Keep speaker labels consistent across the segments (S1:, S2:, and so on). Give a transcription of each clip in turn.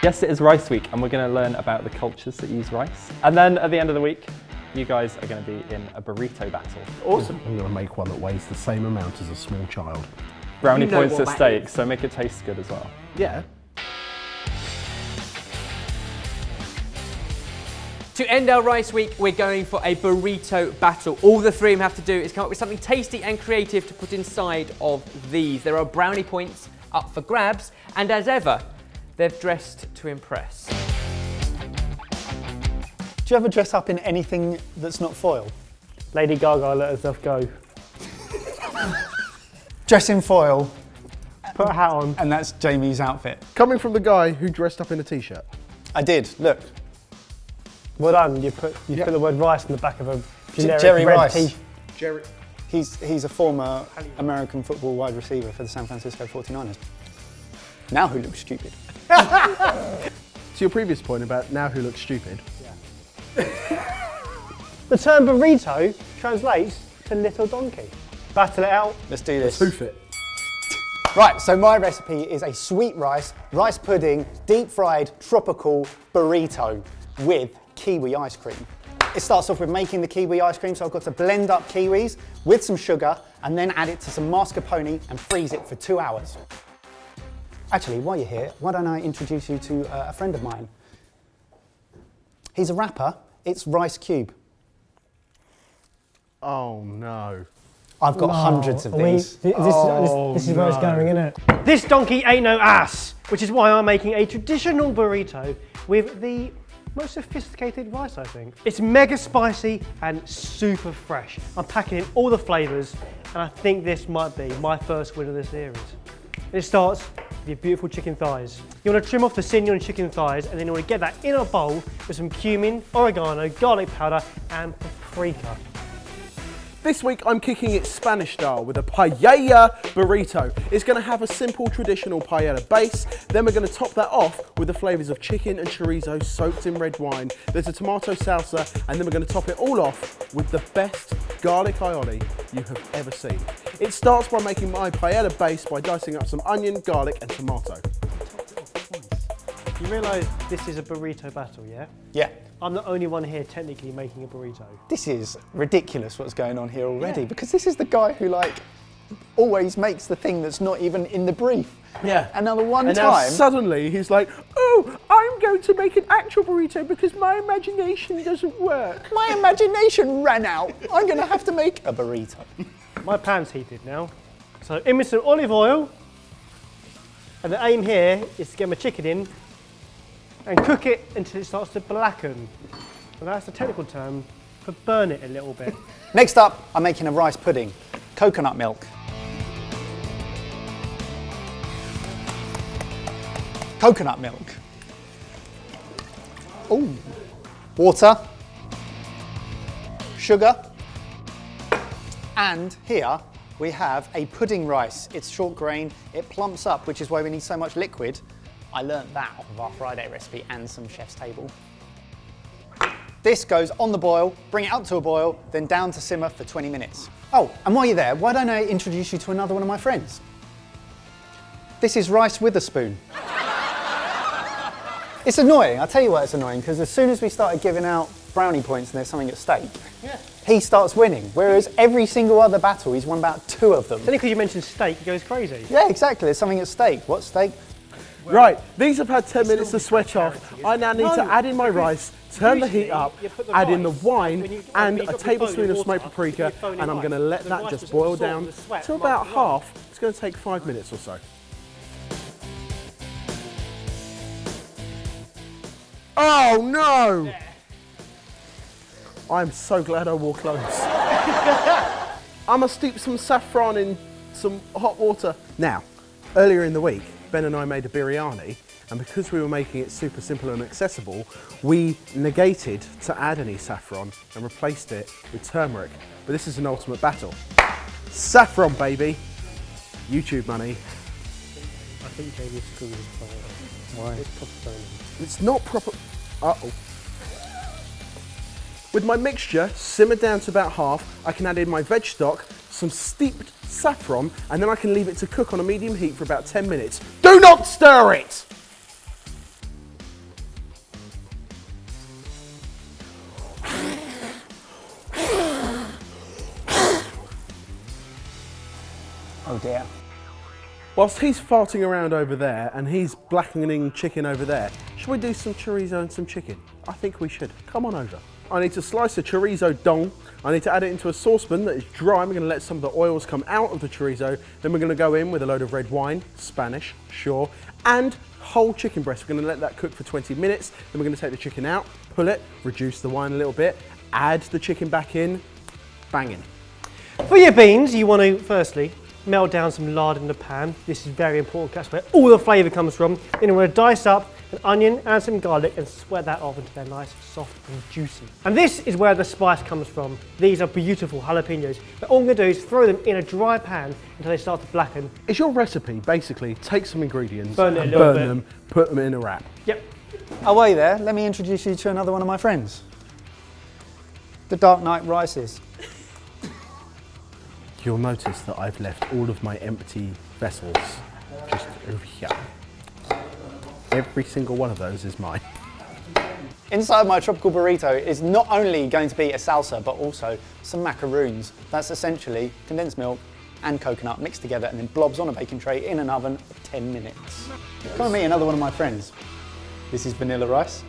S1: Yes, it is Rice Week, and we're going to learn about the cultures that use rice. And then at the end of the week, you guys are going to be in a burrito battle.
S2: Awesome. I'm going to make one that weighs the same amount as a small child.
S1: Brownie points at stake, so make it taste good as well.
S2: Yeah.
S3: To end our Rice Week, we're going for a burrito battle. All the three of them have to do is come up with something tasty and creative to put inside of these. There are brownie points up for grabs, and as ever, they've dressed to impress.
S4: Do you ever dress up in anything that's not foil?
S5: Lady Gaga let herself go.
S4: Dress in foil.
S5: Put a hat on.
S4: And that's Jamie's outfit.
S2: Coming from the guy who dressed up in a t-shirt.
S4: I did, look.
S5: Well done, you put the word rice in the back of a generic
S4: Jerry
S5: red
S4: Rice.
S5: t-shirt.
S2: Jerry.
S4: He's a former American football wide receiver for the San Francisco 49ers. Now who looks stupid?
S2: To your previous point about now who looks stupid.
S5: The term burrito translates to little donkey. Battle it out.
S4: Let's do this.
S2: Hoof it.
S4: Right, so my recipe is a sweet rice pudding, deep fried, tropical burrito with kiwi ice cream. It starts off with making the kiwi ice cream, so I've got to blend up kiwis with some sugar and then add it to some mascarpone and freeze it for 2 hours. Actually, while you're here, why don't I introduce you to a friend of mine? He's a rapper, it's Rice Cube.
S2: Oh no.
S4: I've got hundreds of these.
S5: This is where it's going, isn't it? This donkey ain't no ass, which is why I'm making a traditional burrito with the most sophisticated rice, I think. It's mega spicy and super fresh. I'm packing in all the flavours, and I think this might be my first win of the series. It starts with your beautiful chicken thighs. You want to trim off the sinew on chicken thighs, and then you want to get that in a bowl with some cumin, oregano, garlic powder, and paprika.
S2: This week I'm kicking it Spanish style with a paella burrito. It's going to have a simple traditional paella base, then we're going to top that off with the flavours of chicken and chorizo soaked in red wine. There's a tomato salsa, and then we're going to top it all off with the best garlic aioli you have ever seen. It starts by making my paella base by dicing up some onion, garlic and tomato.
S5: You realise this is a burrito battle, yeah?
S4: Yeah.
S5: I'm the only one here technically making a burrito.
S4: This is ridiculous what's going on here already, because this is the guy who always makes the thing that's not even in the brief.
S2: Yeah.
S4: And now the one
S2: and now
S4: time...
S2: suddenly he's like, oh, I'm going to make an actual burrito because my imagination doesn't work.
S4: My imagination ran out. I'm going to have to make a burrito.
S5: My pan's heated now. So in with some olive oil. And the aim here is to get my chicken in and cook it until it starts to blacken. And that's the technical term for burn it a little bit.
S4: Next up, I'm making a rice pudding. Coconut milk. Coconut milk. Ooh. Water. Sugar. And here we have a pudding rice. It's short grain, it plumps up, which is why we need so much liquid. I learnt that off of our Friday recipe and some chef's table. This goes on the boil, bring it up to a boil, then down to simmer for 20 minutes. Oh, and while you're there, why don't I introduce you to another one of my friends? This is Rice Witherspoon. It's annoying, I'll tell you why it's annoying, because as soon as we started giving out brownie points and there's something at stake, he starts winning, whereas every single other battle he's won about 2 of them.
S5: It's only because you mentioned steak, he goes crazy.
S4: Yeah, exactly, there's something at stake. What's stake?
S2: Right, these have had 10 minutes to switch off. I now need to add in my rice, turn the heat up, add in the wine and a tablespoon of smoked paprika, and I'm going to let that just boil down to about half. It's going to take 5 minutes or so. Oh no! I'm so glad I wore clothes. I'm going to steep some saffron in some hot water. Now, earlier in the week, Ben and I made a biryani, and because we were making it super simple and accessible, we negated to add any saffron and replaced it with turmeric. But this is an ultimate battle. Saffron, baby. YouTube money.
S5: I think Jamie's screwed his phone. Why? It's proper phone.
S2: It's not proper. Uh-oh. With my mixture simmered down to about half, I can add in my veg stock, some steeped saffron, and then I can leave it to cook on a medium heat for about 10 minutes. Do not stir it!
S4: idea.
S2: Whilst he's farting around over there and he's blackening chicken over there, should we do some chorizo and some chicken? I think we should. Come on over. I need to slice the chorizo dong. I need to add it into a saucepan that is dry. I'm going to let some of the oils come out of the chorizo. Then we're going to go in with a load of red wine, Spanish, sure, and whole chicken breast. We're going to let that cook for 20 minutes. Then we're going to take the chicken out, pull it, reduce the wine a little bit, add the chicken back in, banging.
S5: For your beans, you want to firstly melt down some lard in the pan. This is very important, that's where all the flavour comes from. Then you want to dice up an onion and some garlic and sweat that off until they're nice, soft and juicy. And this is where the spice comes from. These are beautiful jalapenos. But all I'm going to do is throw them in a dry pan until they start to blacken.
S2: Is your recipe basically take some ingredients,
S5: Burn it a
S2: and
S5: little
S2: burn
S5: bit.
S2: them, put them in a wrap?
S5: Yep.
S4: Away there, let me introduce you to another one of my friends. The Dark Knight Rices.
S2: You'll notice that I've left all of my empty vessels just over here. Every single one of those is mine.
S4: Inside my tropical burrito is not only going to be a salsa, but also some macaroons. That's essentially condensed milk and coconut mixed together and then blobs on a baking tray in an oven for 10 minutes. Come and meet another one of my friends. This is vanilla rice.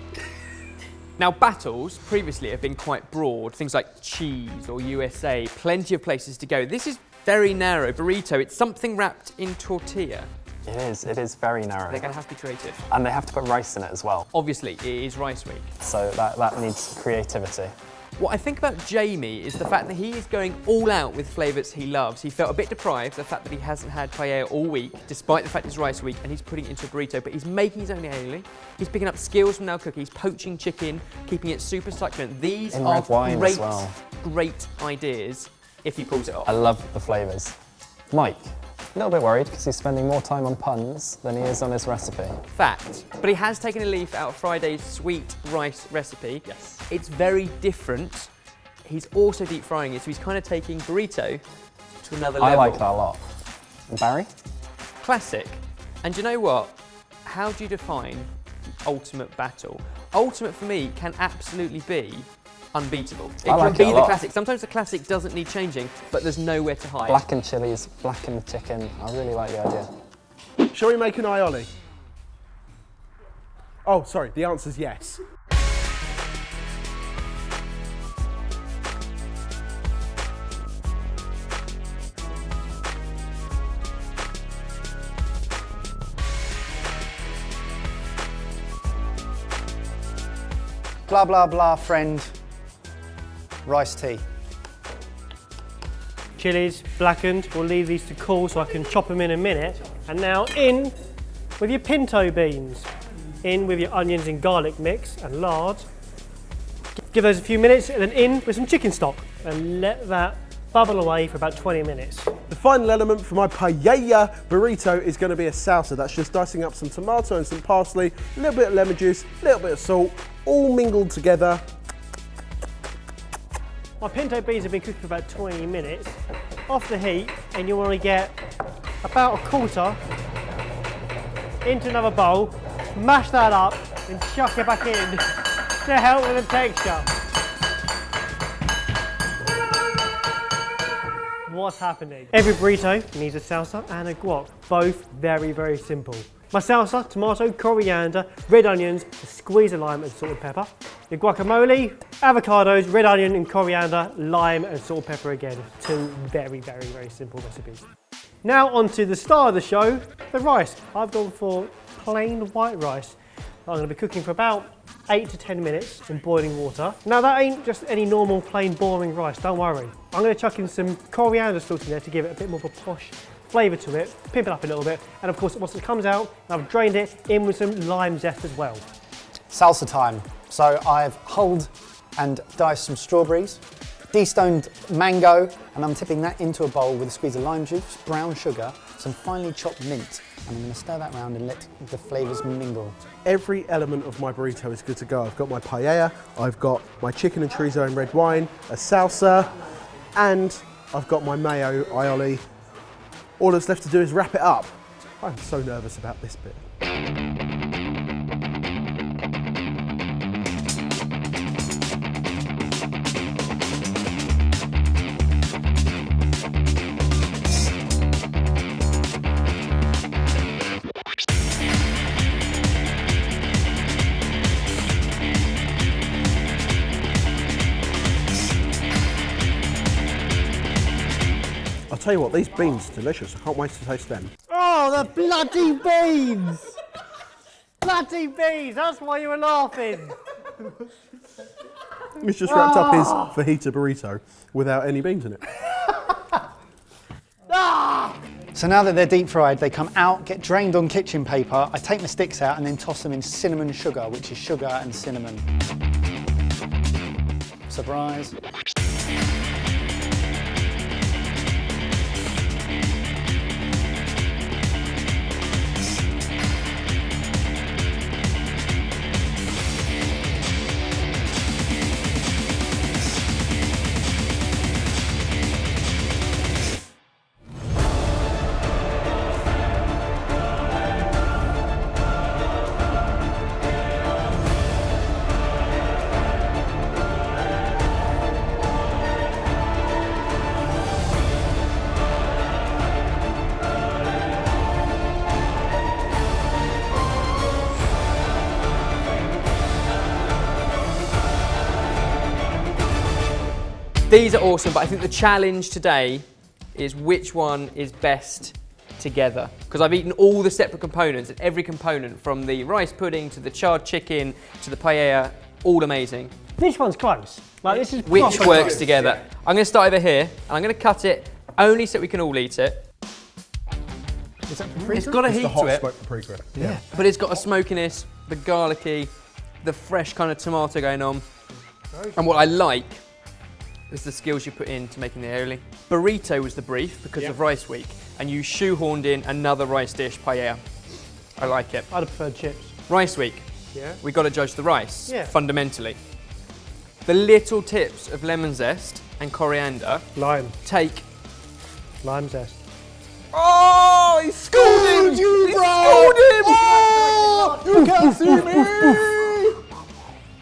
S3: Now, battles previously have been quite broad, things like cheese or USA, plenty of places to go. This is very narrow. Burrito, it's something wrapped in tortilla.
S1: It is very narrow.
S3: They're going to have to be creative.
S1: And they have to put rice in it as well.
S3: Obviously, it is Rice Week.
S1: So that needs creativity.
S3: What I think about Jamie is the fact that he is going all out with flavours he loves. He felt a bit deprived, the fact that he hasn't had paella all week, despite the fact it's Rice Week, and he's putting it into a burrito, but he's making his own aioli. He's picking up skills from Now Cooking. He's poaching chicken, keeping it super succulent. These
S1: In
S3: are
S1: red wine
S3: great,
S1: as well.
S3: great ideas if he pulls it off.
S1: I love the flavours. Mike, a little bit worried because he's spending more time on puns than he is on his recipe.
S3: Fact. But he has taken a leaf out of Friday's sweet rice recipe. Yes. It's very different. He's also deep frying it, so he's kind of taking burrito to another level.
S1: I like that a lot. And Barry?
S3: Classic. And you know what? How do you define the ultimate battle? Ultimate for me can absolutely be unbeatable. It
S1: I like
S3: can be
S1: it a
S3: the
S1: lot.
S3: classic. Sometimes the classic doesn't need changing, but there's nowhere to hide.
S1: Blackened chilies, blackened chicken. I really like the idea.
S2: Shall we make an aioli? Oh, sorry, the answer's yes.
S4: Blah, blah, blah, friend. Rice tea.
S5: Chilies, blackened. We'll leave these to cool so I can chop them in a minute. And now in with your pinto beans. In with your onions and garlic mix and lard. Give those a few minutes and then in with some chicken stock and let that bubble away for about 20 minutes.
S2: The final element for my paella burrito is going to be a salsa. That's just dicing up some tomato and some parsley, a little bit of lemon juice, a little bit of salt, all mingled together.
S5: My pinto beans have been cooked for about 20 minutes. Off the heat, and you want to get about a quarter into another bowl, mash that up, and chuck it back in to help with the texture. What's happening? Every burrito needs a salsa and a guac, both very, very simple. My salsa, tomato, coriander, red onions, a squeeze of lime and salt and pepper. Your guacamole, avocados, red onion and coriander, lime and salt and pepper again. Two very, very, very simple recipes. Now on to the star of the show, the rice. I've gone for plain white rice. I'm going to be cooking for about 8 to 10 minutes in boiling water. Now that ain't just any normal plain boring rice, don't worry. I'm going to chuck in some coriander stalks in there to give it a bit more of a posh flavour to it, pimp it up a little bit, and of course once it comes out, I've drained it in with some lime zest as well.
S4: Salsa time. So I've hulled and diced some strawberries, de-stoned mango, and I'm tipping that into a bowl with a squeeze of lime juice, brown sugar, some finely chopped mint, and I'm going to stir that around and let the flavours mingle.
S2: Every element of my burrito is good to go. I've got my paella, I've got my chicken and chorizo and red wine, a salsa, and I've got my mayo aioli. All that's left to do is wrap it up. I'm so nervous about this bit. Tell you what, these beans are delicious. I can't wait to taste them.
S5: Oh, the bloody beans! Bloody beans, that's why you were laughing.
S2: He's just wrapped up his fajita burrito without any beans in it.
S4: So now that they're deep fried, they come out, get drained on kitchen paper. I take the sticks out and then toss them in cinnamon sugar, which is sugar and cinnamon. Surprise.
S3: These are awesome, but I think the challenge today is which one is best together. Because I've eaten all the separate components, and every component, from the rice pudding to the charred chicken to the paella, all amazing.
S5: This one's close. Like, this is
S3: Which
S5: proper
S3: works
S5: close.
S3: together? I'm going to start over here, and I'm going to cut it only so we can all eat it.
S4: Is that
S3: It's got a heat to it,
S2: smoked paprika.
S3: yeah, but it's got a smokiness, the garlicky, the fresh kind of tomato going on. And what I like is the skills you put into making the aioli. Burrito was the brief because of Rice Week, and you shoehorned in another rice dish, paella. I like it.
S5: I'd have preferred chips.
S3: Rice Week,
S5: Yeah.
S3: we got to judge the rice,
S5: Yeah.
S3: fundamentally. The little tips of lemon zest and coriander
S5: Lime.
S3: take...
S5: Lime zest.
S2: Oh, he schooled him!
S4: you,
S2: He
S4: bro!
S2: schooled him!
S4: Oh, you can't see me!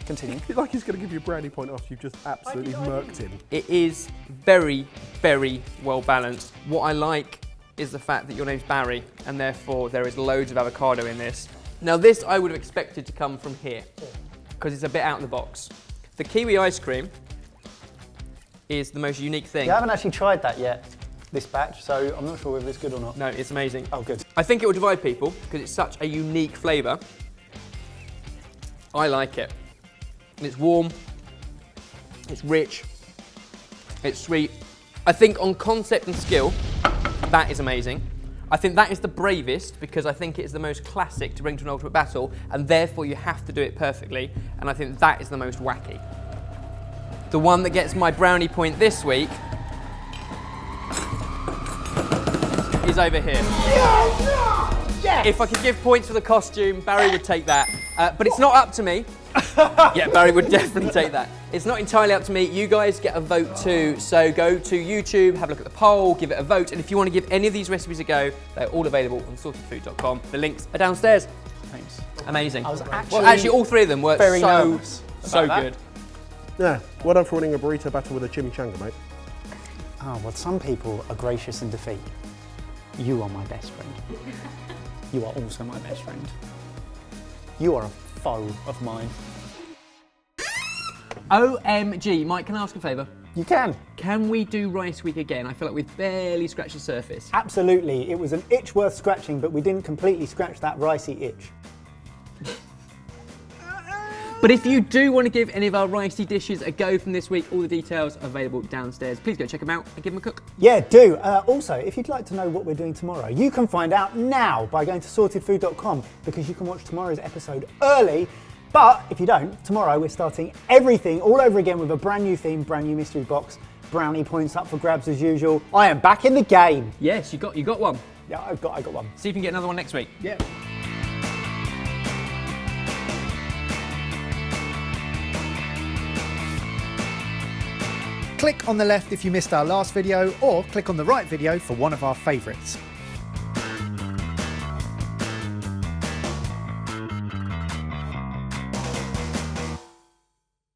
S4: Continue.
S2: It's like he's going to give you a brownie point after you've just absolutely murked him.
S3: It is very, very well balanced. What I like is the fact that your name's Barry, and therefore there is loads of avocado in this. Now this I would have expected to come from here, because it's a bit out of the box. The kiwi ice cream is the most unique thing.
S4: Yeah, I haven't actually tried that yet, this batch, so I'm not sure whether it's good or not.
S3: No, it's amazing.
S4: Oh, good.
S3: I think it will divide people, because it's such a unique flavour. I like it. It's warm, it's rich, it's sweet. I think on concept and skill, that is amazing. I think that is the bravest, because I think it is the most classic to bring to an ultimate battle, and therefore you have to do it perfectly, and I think that is the most wacky. The one that gets my brownie point this week is over here. Yes! If I could give points for the costume, Barry would take that. But it's not up to me. Yeah, Barry would definitely take that. It's not entirely up to me. You guys get a vote too. So go to YouTube, have a look at the poll, give it a vote. And if you want to give any of these recipes a go, they're all available on sortedfood.com. The links are downstairs.
S4: Thanks.
S3: Amazing.
S4: I was
S3: Well, actually, all three of them were
S4: very nervous
S3: so
S4: about
S3: good.
S2: Yeah, well done for winning a burrito battle with a chimichanga, mate.
S4: Oh, well, some people are gracious in defeat. You are my best friend. You are also my best friend. You are a foe of mine.
S3: OMG, Mike, can I ask a favour?
S4: You can.
S3: Can we do Rice Week again? I feel like we've barely scratched the surface.
S4: Absolutely. It was an itch worth scratching, but we didn't completely scratch that ricey itch.
S3: But if you do want to give any of our ricey dishes a go from this week, all the details are available downstairs. Please go check them out and give them a cook.
S4: Yeah, do. Also, if you'd like to know what we're doing tomorrow, you can find out now by going to sortedfood.com, because you can watch tomorrow's episode early. But if you don't, tomorrow we're starting everything all over again with a brand new theme, brand new mystery box, brownie points up for grabs as usual. I am back in the game.
S3: Yes, you got one.
S4: Yeah, I got one.
S3: See if you can get another one next week.
S4: Yeah.
S6: Click on the left if you missed our last video, or click on the right video for one of our favourites.